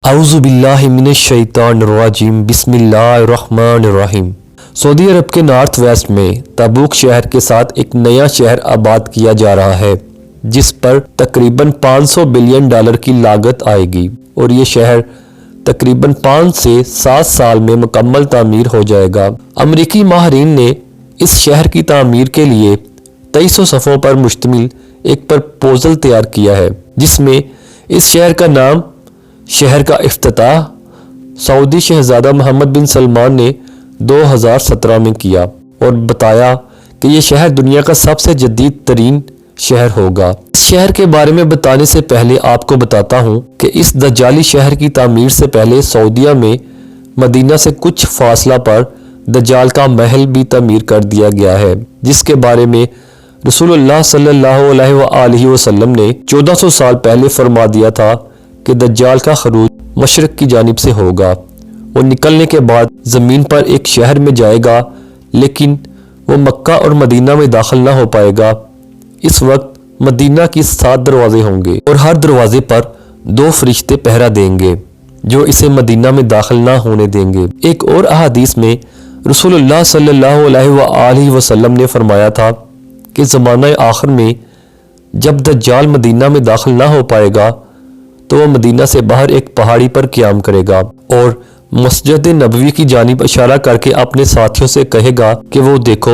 اعوذ باللہ من الشیطان الرجیم بسم اللہ الرحمن الرحیم۔ سعودی عرب کے نارتھ ویسٹ میں تبوک شہر کے ساتھ ایک نیا شہر آباد کیا جا رہا ہے جس پر تقریباً $500 بلین کی لاگت آئے گی اور یہ شہر تقریباً 5 سے 7 سال میں مکمل تعمیر ہو جائے گا۔ امریکی ماہرین نے اس شہر کی تعمیر کے لیے 2300 صفوں پر مشتمل ایک پرپوزل تیار کیا ہے جس میں اس شہر کا نام شہر کا افتتاح سعودی شہزادہ محمد بن سلمان نے 2017 میں کیا اور بتایا کہ یہ شہر دنیا کا سب سے جدید ترین شہر ہوگا۔ اس شہر کے بارے میں بتانے سے پہلے آپ کو بتاتا ہوں کہ اس دجالی شہر کی تعمیر سے پہلے سعودیہ میں مدینہ سے کچھ فاصلہ پر دجال کا محل بھی تعمیر کر دیا گیا ہے جس کے بارے میں رسول اللہ صلی اللہ علیہ وآلہ وسلم نے 1400 سال پہلے فرما دیا تھا کہ دجال کا خروج مشرق کی جانب سے ہوگا اور نکلنے کے بعد زمین پر ایک شہر میں جائے گا لیکن وہ مکہ اور مدینہ میں داخل نہ ہو پائے گا۔ اس وقت مدینہ کی 7 دروازے ہوں گے اور ہر دروازے پر 2 فرشتے پہرا دیں گے جو اسے مدینہ میں داخل نہ ہونے دیں گے۔ ایک اور احادیث میں رسول اللہ صلی اللہ علیہ وآلہ وسلم نے فرمایا تھا کہ زمانہ آخر میں جب دجال مدینہ میں داخل نہ ہو پائے گا تو وہ مدینہ سے باہر ایک پہاڑی پر قیام کرے گا اور مسجد نبوی کی جانب اشارہ کر کے اپنے ساتھیوں سے کہے گا کہ وہ دیکھو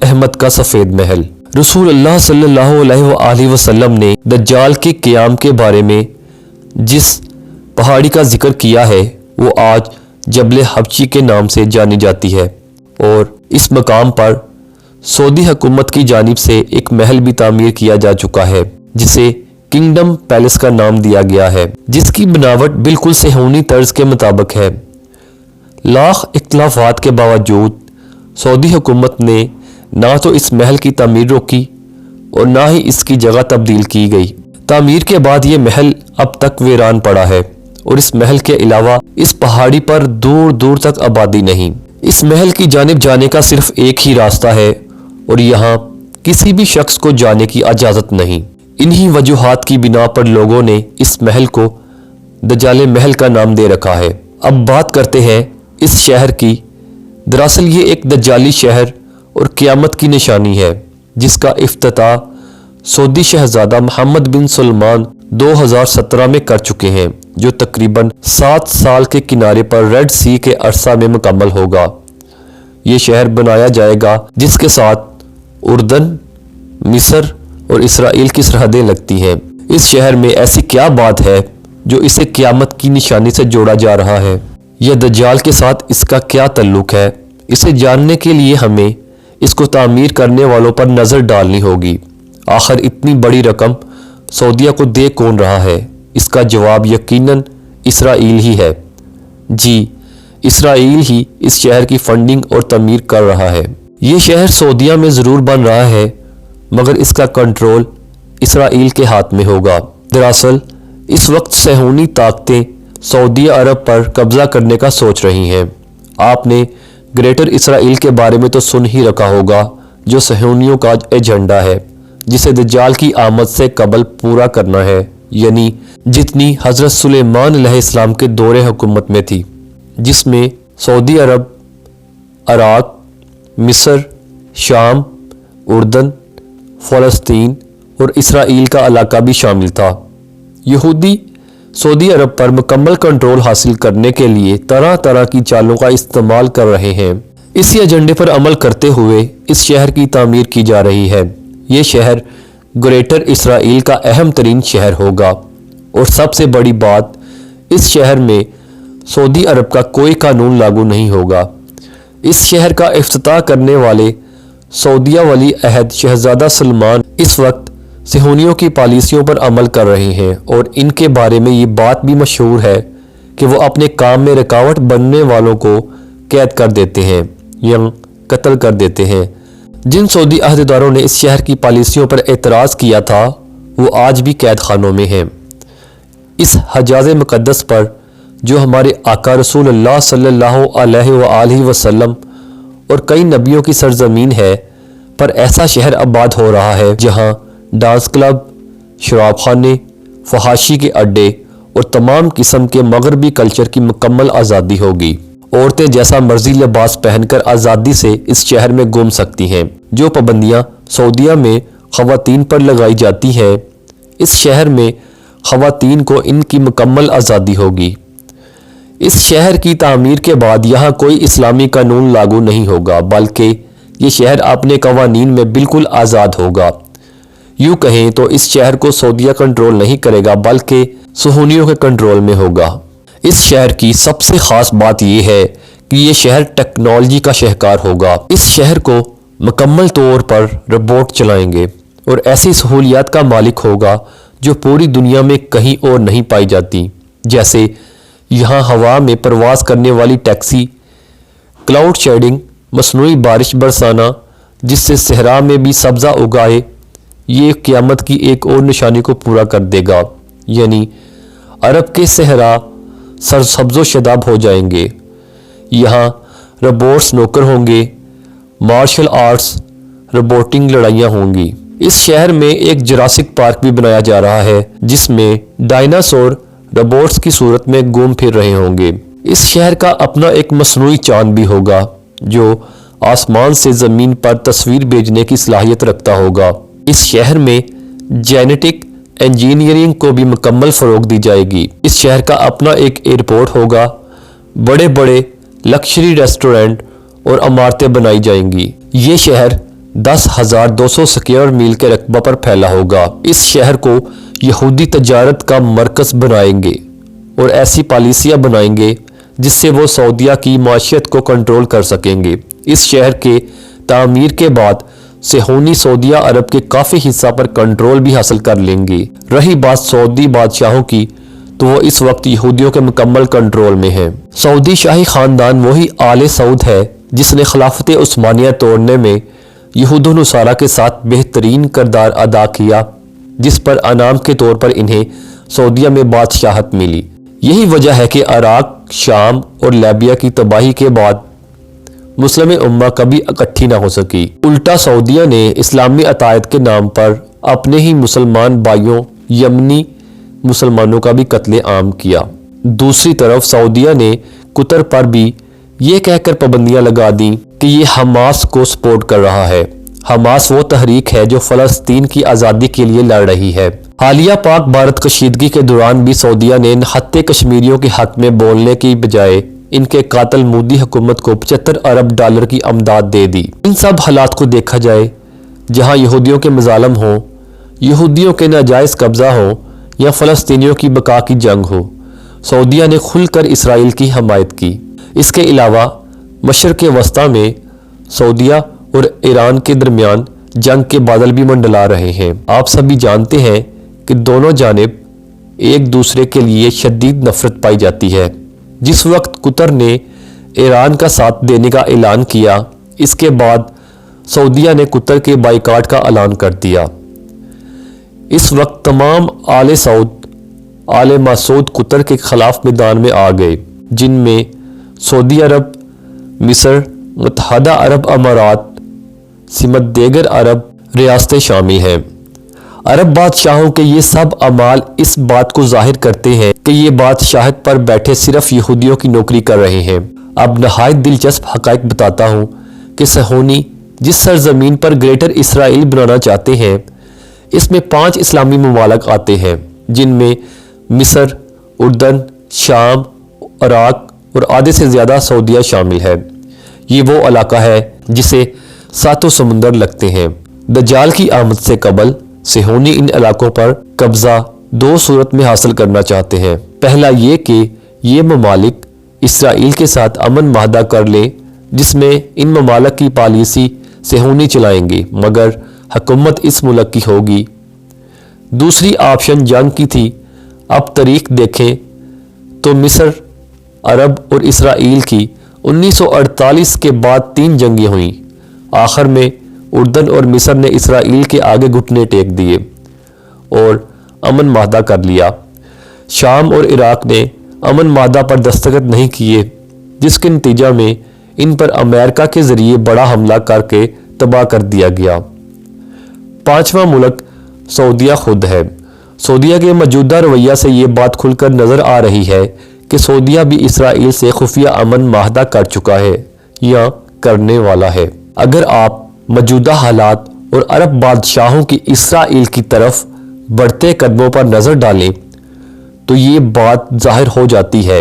احمد کا سفید محل۔ رسول اللہ صلی اللہ علیہ وآلہ وسلم نے دجال کے قیام کے بارے میں جس پہاڑی کا ذکر کیا ہے وہ آج جبل حبشی کے نام سے جانی جاتی ہے اور اس مقام پر سعودی حکومت کی جانب سے ایک محل بھی تعمیر کیا جا چکا ہے جسے کنگڈم پیلس کا نام دیا گیا ہے جس کی بناوٹ بالکل صہیونی طرز کے مطابق ہے۔ لاکھ اختلافات کے باوجود سعودی حکومت نے نہ تو اس محل کی تعمیر روکی اور نہ ہی اس کی جگہ تبدیل کی گئی۔ تعمیر کے بعد یہ محل اب تک ویران پڑا ہے اور اس محل کے علاوہ اس پہاڑی پر دور دور تک آبادی نہیں۔ اس محل کی جانب جانے کا صرف ایک ہی راستہ ہے اور یہاں کسی بھی شخص کو جانے کی اجازت نہیں۔ انہی وجوہات کی بنا پر لوگوں نے اس محل کو دجال محل کا نام دے رکھا ہے۔ اب بات کرتے ہیں اس شہر کی۔ دراصل یہ ایک دجالی شہر اور قیامت کی نشانی ہے جس کا افتتاح سعودی شہزادہ محمد بن سلمان 2017 میں کر چکے ہیں جو تقریباً 7 سال کے کنارے پر ریڈ سی کے عرصہ میں مکمل ہوگا۔ یہ شہر بنایا جائے گا جس کے ساتھ اردن، مصر اور اسرائیل کی سرحدیں لگتی ہیں۔ اس شہر میں ایسی کیا بات ہے جو اسے قیامت کی نشانی سے جوڑا جا رہا ہے یا دجال کے ساتھ اس کا کیا تعلق ہے؟ اسے جاننے کے لیے ہمیں اس کو تعمیر کرنے والوں پر نظر ڈالنی ہوگی۔ آخر اتنی بڑی رقم سعودیہ کو دے کون رہا ہے؟ اس کا جواب یقیناً اسرائیل ہی ہے۔ جی، اسرائیل ہی اس شہر کی فنڈنگ اور تعمیر کر رہا ہے۔ یہ شہر سعودیہ میں ضرور بن رہا ہے مگر اس کا کنٹرول اسرائیل کے ہاتھ میں ہوگا۔ دراصل اس وقت صہیونی طاقتیں سعودی عرب پر قبضہ کرنے کا سوچ رہی ہیں۔ آپ نے گریٹر اسرائیل کے بارے میں تو سن ہی رکھا ہوگا جو صہیونیوں کا ایجنڈا ہے جسے دجال کی آمد سے قبل پورا کرنا ہے، یعنی جتنی حضرت سلیمان علیہ السلام کے دور حکومت میں تھی جس میں سعودی عرب، عراق، مصر، شام، اردن، فلسطین اور اسرائیل کا علاقہ بھی شامل تھا۔ یہودی سعودی عرب پر مکمل کنٹرول حاصل کرنے کے لیے طرح طرح کی چالوں کا استعمال کر رہے ہیں۔ اسی ایجنڈے پر عمل کرتے ہوئے اس شہر کی تعمیر کی جا رہی ہے۔ یہ شہر گریٹر اسرائیل کا اہم ترین شہر ہوگا اور سب سے بڑی بات اس شہر میں سعودی عرب کا کوئی قانون لاگو نہیں ہوگا۔ اس شہر کا افتتاح کرنے والے سعودیہ ولی عہد شہزادہ سلمان اس وقت صہیونیوں کی پالیسیوں پر عمل کر رہے ہیں اور ان کے بارے میں یہ بات بھی مشہور ہے کہ وہ اپنے کام میں رکاوٹ بننے والوں کو قید کر دیتے ہیں یا قتل کر دیتے ہیں۔ جن سعودی عہدیداروں نے اس شہر کی پالیسیوں پر اعتراض کیا تھا وہ آج بھی قید خانوں میں ہیں۔ اس حجاز مقدس پر جو ہمارے آقا رسول اللہ صلی اللہ علیہ وآلہ وسلم اور کئی نبیوں کی سرزمین ہے پر ایسا شہر آباد ہو رہا ہے جہاں ڈانس کلب، شراب خانے، فحاشی کے اڈے اور تمام قسم کے مغربی کلچر کی مکمل آزادی ہوگی۔ عورتیں جیسا مرضی لباس پہن کر آزادی سے اس شہر میں گھوم سکتی ہیں۔ جو پابندیاں سعودیہ میں خواتین پر لگائی جاتی ہیں، اس شہر میں خواتین کو ان کی مکمل آزادی ہوگی۔ اس شہر کی تعمیر کے بعد یہاں کوئی اسلامی قانون لاگو نہیں ہوگا، بلکہ یہ شہر اپنے قوانین میں بالکل آزاد ہوگا۔ یوں کہیں تو اس شہر کو سعودیہ کنٹرول نہیں کرے گا، بلکہ صہیونیوں کے کنٹرول میں ہوگا۔ اس شہر کی سب سے خاص بات یہ ہے کہ یہ شہر ٹیکنالوجی کا شاہکار ہوگا۔ اس شہر کو مکمل طور پر روبوٹ چلائیں گے اور ایسی سہولیات کا مالک ہوگا جو پوری دنیا میں کہیں اور نہیں پائی جاتی، جیسے یہاں ہوا میں پرواز کرنے والی ٹیکسی، کلاؤڈ شیڈنگ، مصنوعی بارش برسانا جس سے صحرا میں بھی سبزہ اگائے۔ یہ قیامت کی ایک اور نشانی کو پورا کر دے گا، یعنی عرب کے صحرا سرسبز و شاداب ہو جائیں گے۔ یہاں روبوٹس نوکر ہوں گے، مارشل آرٹس، روبوٹنگ لڑائیاں ہوں گی۔ اس شہر میں ایک جراسک پارک بھی بنایا جا رہا ہے جس میں ڈائناسور روبوٹس کی صورت میں گھوم پھر رہے ہوں گے۔ اس شہر کا اپنا ایک مصنوعی چاند بھی ہوگا جو آسمان سے زمین پر تصویر بھیجنے کی صلاحیت رکھتا ہوگا۔ اس شہر میں جینیٹک انجینئرنگ کو بھی مکمل فروغ دی جائے گی۔ اس شہر کا اپنا ایک ایئرپورٹ ہوگا، بڑے بڑے لکشری ریسٹورنٹ اور عمارتیں بنائی جائیں گی۔ یہ شہر 10,200 اسکوائر میل کے رقبہ پر پھیلا ہوگا۔ اس شہر کو یہودی تجارت کا مرکز بنائیں گے اور ایسی پالیسیاں بنائیں گے جس سے وہ سعودیہ کی معیشت کو کنٹرول کر سکیں گے۔ اس شہر کے تعمیر کے بعد صہیونی سعودیہ عرب کے کافی حصہ پر کنٹرول بھی حاصل کر لیں گے۔ رہی بات سعودی بادشاہوں کی تو وہ اس وقت یہودیوں کے مکمل کنٹرول میں ہیں۔ سعودی شاہی خاندان وہی آل سعود ہے جس نے خلافت عثمانیہ توڑنے میں یہود و نصارہ کے ساتھ بہترین کردار ادا کیا، جس پر انعام کے طور پر انہیں سعودیہ میں بادشاہت ملی۔ یہی وجہ ہے کہ عراق، شام اور لیبیا کی تباہی کے بعد مسلم امہ کبھی اکٹھی نہ ہو سکی۔ الٹا سعودیہ نے اسلامی عطائیت کے نام پر اپنے ہی مسلمان بھائیوں یمنی مسلمانوں کا بھی قتل عام کیا۔ دوسری طرف سعودیہ نے قطر پر بھی یہ کہہ کر پابندیاں لگا دیں کہ یہ حماس کو سپورٹ کر رہا ہے۔ حماس وہ تحریک ہے جو فلسطین کی آزادی کے لیے لڑ رہی ہے۔ حالیہ پاک بھارت کشیدگی کے دوران بھی سعودیہ نے نہتے کشمیریوں کے حق میں بولنے کی بجائے ان کے قاتل مودی حکومت کو 75 ارب ڈالر کی امداد دے دی۔ ان سب حالات کو دیکھا جائے، جہاں یہودیوں کے مظالم ہوں، یہودیوں کے ناجائز قبضہ ہوں یا فلسطینیوں کی بقا کی جنگ ہو، سعودیہ نے کھل کر اسرائیل کی حمایت کی۔ اس کے علاوہ مشرق وسطیٰ میں سعودیہ اور ایران کے درمیان جنگ کے بادل بھی منڈلا رہے ہیں۔ آپ سبھی جانتے ہیں کہ دونوں جانب ایک دوسرے کے لیے شدید نفرت پائی جاتی ہے۔ جس وقت قطر نے ایران کا ساتھ دینے کا اعلان کیا، اس کے بعد سعودیہ نے قطر کے بائیکاٹ کا اعلان کر دیا۔ اس وقت تمام آل سعود، آل مسعود قطر کے خلاف میدان میں آ گئے، جن میں سعودی عرب، مصر، متحدہ عرب امارات سمت دیگر عرب ریاستیں شامل ہیں۔ عرب بادشاہوں کے یہ سب اعمال اس بات کو ظاہر کرتے ہیں کہ یہ بادشاہت پر بیٹھے صرف یہودیوں کی نوکری کر رہے ہیں۔ اب نہایت دلچسپ حقائق بتاتا ہوں کہ صہیونی جس سرزمین پر گریٹر اسرائیل بنانا چاہتے ہیں، اس میں 5 اسلامی ممالک آتے ہیں، جن میں مصر، اردن، شام، عراق اور آدھے سے زیادہ سعودیہ شامل ہے۔ یہ وہ علاقہ ہے جسے 7 سمندر لگتے ہیں۔ دجال کی آمد سے قبل صہیونی ان علاقوں پر قبضہ 2 صورت میں حاصل کرنا چاہتے ہیں۔ پہلا یہ کہ یہ ممالک اسرائیل کے ساتھ امن معاہدہ کر لیں، جس میں ان ممالک کی پالیسی صہیونی چلائیں گے مگر حکومت اس ملک کی ہوگی۔ دوسری آپشن جنگ کی تھی۔ اب تاریخ دیکھیں تو مصر، عرب اور اسرائیل کی 1948 کے بعد 3 جنگیں ہوئیں۔ آخر میں اردن اور مصر نے اسرائیل کے آگے گھٹنے ٹیک دیے اور امن معاہدہ کر لیا۔ شام اور عراق نے امن معاہدہ پر دستخط نہیں کیے، جس کے نتیجہ میں ان پر امریکہ کے ذریعے بڑا حملہ کر کے تباہ کر دیا گیا۔ 5واں ملک سعودیہ خود ہے۔ سعودیہ کے موجودہ رویہ سے یہ بات کھل کر نظر آ رہی ہے کہ سعودیہ بھی اسرائیل سے خفیہ امن معاہدہ کر چکا ہے یا کرنے والا ہے۔ اگر آپ موجودہ حالات اور عرب بادشاہوں کی اسرائیل کی طرف بڑھتے قدموں پر نظر ڈالیں تو یہ بات ظاہر ہو جاتی ہے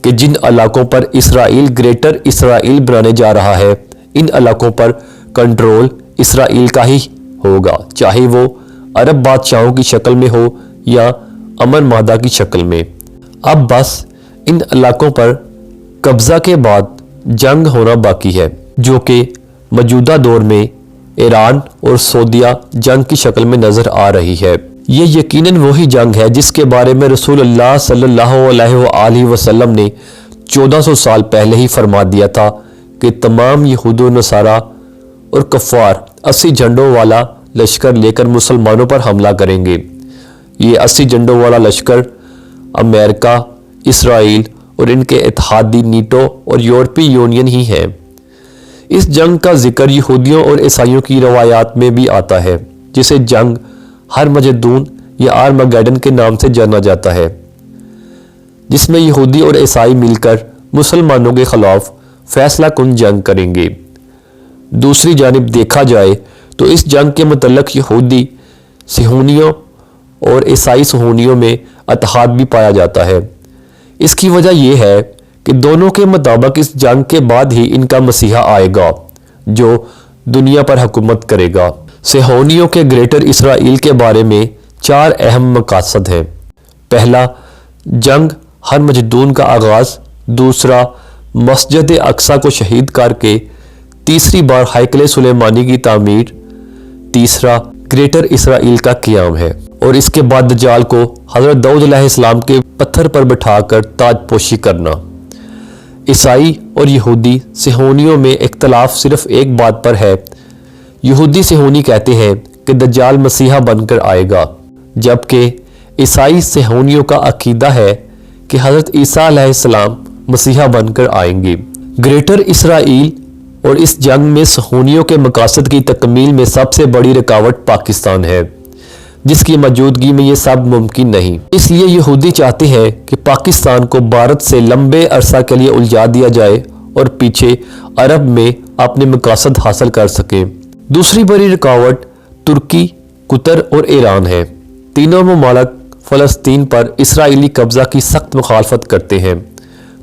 کہ جن علاقوں پر اسرائیل گریٹر اسرائیل بنانے جا رہا ہے، ان علاقوں پر کنٹرول اسرائیل کا ہی ہوگا، چاہے وہ عرب بادشاہوں کی شکل میں ہو یا امن معاہدہ کی شکل میں۔ اب بس ان علاقوں پر قبضہ کے بعد جنگ ہونا باقی ہے، جو کہ موجودہ دور میں ایران اور سعودیہ جنگ کی شکل میں نظر آ رہی ہے۔ یہ یقیناً وہی جنگ ہے جس کے بارے میں رسول اللہ صلی اللہ علیہ وآلہ وسلم نے 1400 سال پہلے ہی فرما دیا تھا کہ تمام یہود و نصارہ اور کفار 80 جھنڈوں والا لشکر لے کر مسلمانوں پر حملہ کریں گے۔ یہ 80 جھنڈوں والا لشکر امریکہ، اسرائیل اور ان کے اتحادی نیٹو اور یورپی یونین ہی ہیں۔ اس جنگ کا ذکر یہودیوں اور عیسائیوں کی روایات میں بھی آتا ہے، جسے جنگ ہرمجدون یا آرمگیڈن کے نام سے جانا جاتا ہے، جس میں یہودی اور عیسائی مل کر مسلمانوں کے خلاف فیصلہ کن جنگ کریں گے۔ دوسری جانب دیکھا جائے تو اس جنگ کے متعلق یہودی صہیونیوں اور عیسائی صہیونیوں میں اتحاد بھی پایا جاتا ہے۔ اس کی وجہ یہ ہے کہ دونوں کے مطابق اس جنگ کے بعد ہی ان کا مسیحا آئے گا جو دنیا پر حکومت کرے گا۔ صہیونیوں کے گریٹر اسرائیل کے بارے میں 4 اہم مقاصد ہیں۔ پہلا، جنگ ہرمجدون کا آغاز۔ دوسرا، مسجد اقصیٰ کو شہید کر کے تیسری بار ہیکل سلیمانی کی تعمیر۔ تیسرا، گریٹر اسرائیل کا قیام ہے، اور اس کے بعد دجال کو حضرت داؤد علیہ السلام کے پتھر پر بٹھا کر تاج پوشی کرنا۔ عیسائی اور یہودی صہیونیوں میں اختلاف صرف ایک بات پر ہے۔ یہودی صہیونی کہتے ہیں کہ دجال مسیحا بن کر آئے گا، جبکہ عیسائی صہیونیوں کا عقیدہ ہے کہ حضرت عیسیٰ علیہ السلام مسیحا بن کر آئیں گے۔ گریٹر اسرائیل اور اس جنگ میں صہیونیوں کے مقاصد کی تکمیل میں سب سے بڑی رکاوٹ پاکستان ہے، جس کی موجودگی میں یہ سب ممکن نہیں۔ اس لیے یہودی چاہتے ہیں کہ پاکستان کو بھارت سے لمبے عرصہ کے لیے الجھا دیا جائے اور پیچھے عرب میں اپنے مقاصد حاصل کر سکیں۔ دوسری بڑی رکاوٹ ترکی، قطر اور ایران ہے۔ تینوں ممالک فلسطین پر اسرائیلی قبضہ کی سخت مخالفت کرتے ہیں۔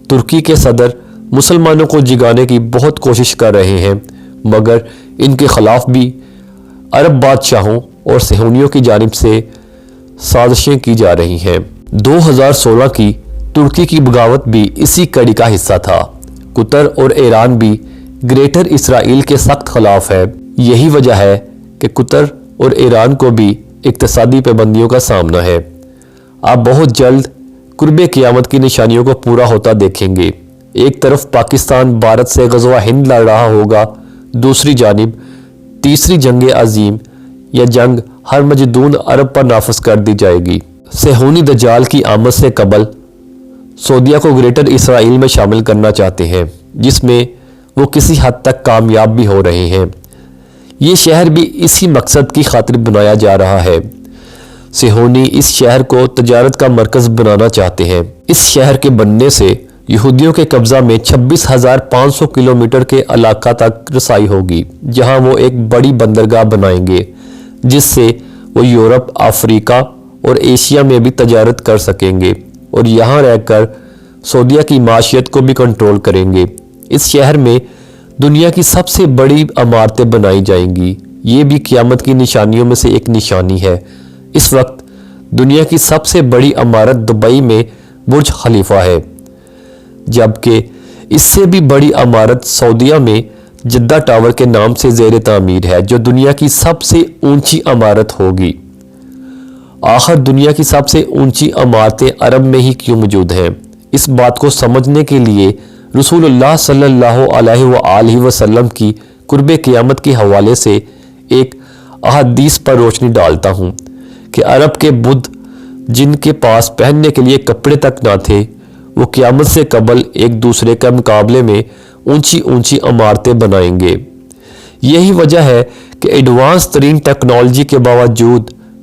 ترکی کے صدر مسلمانوں کو جگانے کی بہت کوشش کر رہے ہیں، مگر ان کے خلاف بھی عرب بادشاہوں اور صہیونیوں کی جانب سے سازشیں کی جا رہی ہیں۔ 2016 کی ترکی کی بغاوت بھی اسی کڑی کا حصہ تھا۔ قطر اور ایران بھی گریٹر اسرائیل کے سخت خلاف ہے۔ یہی وجہ ہے کہ قطر اور ایران کو بھی اقتصادی پابندیوں کا سامنا ہے۔ آپ بہت جلد قرب قیامت کی نشانیوں کو پورا ہوتا دیکھیں گے۔ ایک طرف پاکستان بھارت سے غزوہ ہند لڑ رہا ہوگا، دوسری جانب تیسری جنگ عظیم یا جنگ ہرمجدون عرب پر نافذ کر دی جائے گی۔ صہیونی دجال کی آمد سے قبل سعودیہ کو گریٹر اسرائیل میں شامل کرنا چاہتے ہیں، جس میں وہ کسی حد تک کامیاب بھی ہو رہے ہیں۔ یہ شہر بھی اسی مقصد کی خاطر بنایا جا رہا ہے۔ صہیونی اس شہر کو تجارت کا مرکز بنانا چاہتے ہیں۔ اس شہر کے بننے سے یہودیوں کے قبضہ میں 26,500 کلومیٹر کے علاقہ تک رسائی ہوگی، جہاں وہ ایک بڑی بندرگاہ بنائیں گے جس سے وہ یورپ، افریقہ اور ایشیا میں بھی تجارت کر سکیں گے اور یہاں رہ کر سعودیہ کی معیشت کو بھی کنٹرول کریں گے۔ اس شہر میں دنیا کی سب سے بڑی عمارتیں بنائی جائیں گی۔ یہ بھی قیامت کی نشانیوں میں سے ایک نشانی ہے۔ اس وقت دنیا کی سب سے بڑی عمارت دبئی میں برج خلیفہ ہے، جبکہ اس سے بھی بڑی عمارت سعودیہ میں جدہ ٹاور کے نام سے زیر تعمیر ہے، جو دنیا کی سب سے اونچی عمارت ہوگی۔ آخر دنیا کی سب سے اونچی عمارتیں عرب میں ہی کیوں موجود ہیں؟ اس بات کو سمجھنے کے لیے رسول اللہ صلی اللہ علیہ وآلہ وسلم کی قرب قیامت کے حوالے سے ایک احادیث پر روشنی ڈالتا ہوں کہ عرب کے بدھ جن کے پاس پہننے کے لیے کپڑے تک نہ تھے، وہ قیامت سے قبل ایک دوسرے کے مقابلے میں اونچی اونچی عمارتیں بنائیں گے۔ یہی وجہ ہے کہ ایڈوانس ترین ٹیکنالوجی کے باوجود